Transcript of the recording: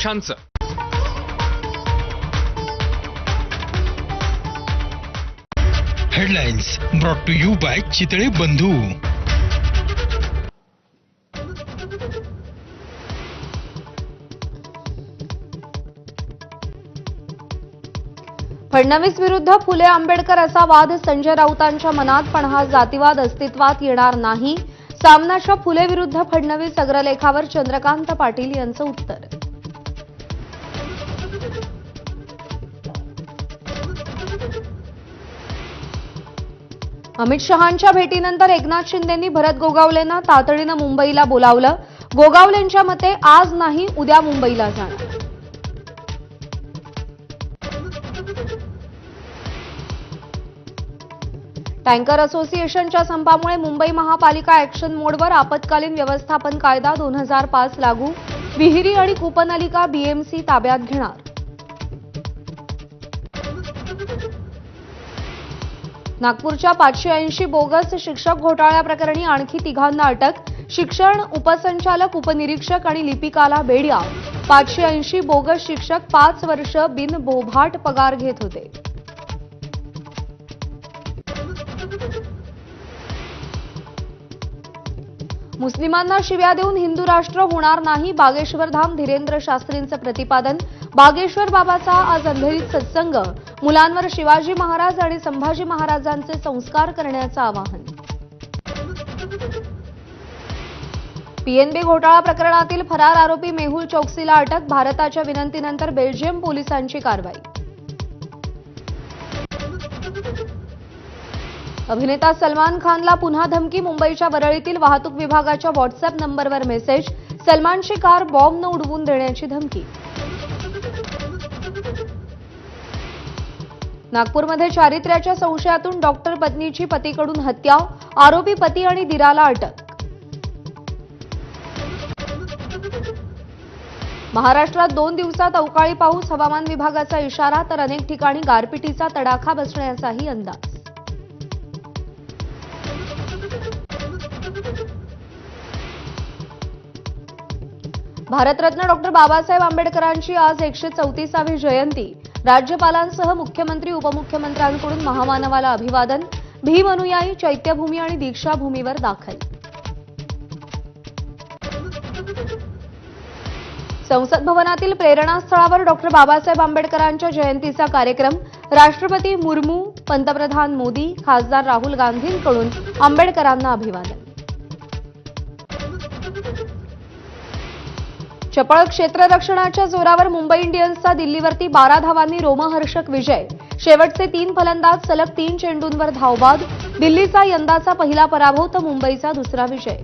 पक्षांचं headlines brought to you by Chitale Bandhu. Fadnavis विरुद्ध फुले आंबेडकर असा वाद संजय राऊतांच्या मनात, पण हा जातीवाद अस्तित्वात येणार नाही। सामनाच्या फुले विरुद्ध फडणवीस अग्रलेखावर चंद्रकांत पाटील यांचं उत्तर। अमित शहांच्या भेटीनंतर एकनाथ शिंदेंनी भरत गोगावलेंना तातडीनं मुंबईला बोलावलं। गोगावलेंच्या मते आज नाही उद्या मुंबईला जाणार। टँकर असोसिएशनच्या संपामुळे मुंबई महापालिका ॲक्शन मोडवर, आपत्कालीन व्यवस्थापन कायदा 2005 लागू, विहिरी आणि कूपनलिका बीएमसी ताब्यात घेणार। नागपूरच्या 580 बोगस शिक्षक घोटाळ्याप्रकरणी आणखी 3 अटक, शिक्षण उपसंचालक, उपनिरीक्षक आणि लिपिकाला बेड्या। 580 बोगस शिक्षक 5 वर्ष बिनबोभाट पगार घेत होते। मुस्लिमांना शिव्या देऊन हिंदू राष्ट्र होणार नाही, बागेश्वर धाम धीरेंद्र शास्त्रींचं प्रतिपादन। बागेश्वर बाबाचा आज अंधेरीत सत्संग, मुलांवर शिवाजी महाराज आणि संभाजी महाराजांचे संस्कार करण्याचं आवाहन। पीएनबी घोटाळा प्रकरणातील फरार आरोपी मेहुल चोक्सीला अटक, भारताच्या विनंतीनंतर बेल्जियम पोलिसांची कारवाई। अभिनेता सलमान खानला पुन्हा धमकी, मुंबईच्या वरळीतील वाहतूक विभागाच्या व्हॉट्सअप नंबरवर मेसेज, सलमानची कार बॉम्बनं उडवून देण्याची धमकी। नागपूरमध्ये चारित्र्याच्या संशयातून डॉक्टर पत्नीची पतीकडून हत्या, आरोपी पती आणि दिराला अटक। महाराष्ट्रात 2 दिवसात अवकाळी पाऊस, हवामान विभागाचा इशारा, तर अनेक ठिकाणी गारपिटीचा तडाखा बसण्याचाही अंदाज। भारतरत्न डॉक्टर बाबासाहेब आंबेडकरांची आज 134वी जयंती, राज्यपालांसह मुख्यमंत्री उपमुख्यमंत्र्यांकडून महामानवाला अभिवादन, भीम अनुयायी चैत्यभूमी आणि दीक्षाभूमीवर दाखल। संसद भवनातील प्रेरणास्थळावर डॉक्टर बाबासाहेब आंबेडकरांच्या जयंतीचा कार्यक्रम, राष्ट्रपती मुर्मू, पंतप्रधान मोदी, खासदार राहुल गांधींकडून आंबेडकरांना अभिवादन। चपळ क्षेत्ररक्षणाच्या जोरावर मुंबई इंडियन्सचा दिल्लीवरती 12 धावांनी रोमहर्षक विजय, शेवटचे 3 फलंदाज सलग 3 चेंडूंवर धावबाद, दिल्लीचा यंदाचा पहिला पराभव तर मुंबईचा दुसरा विजय।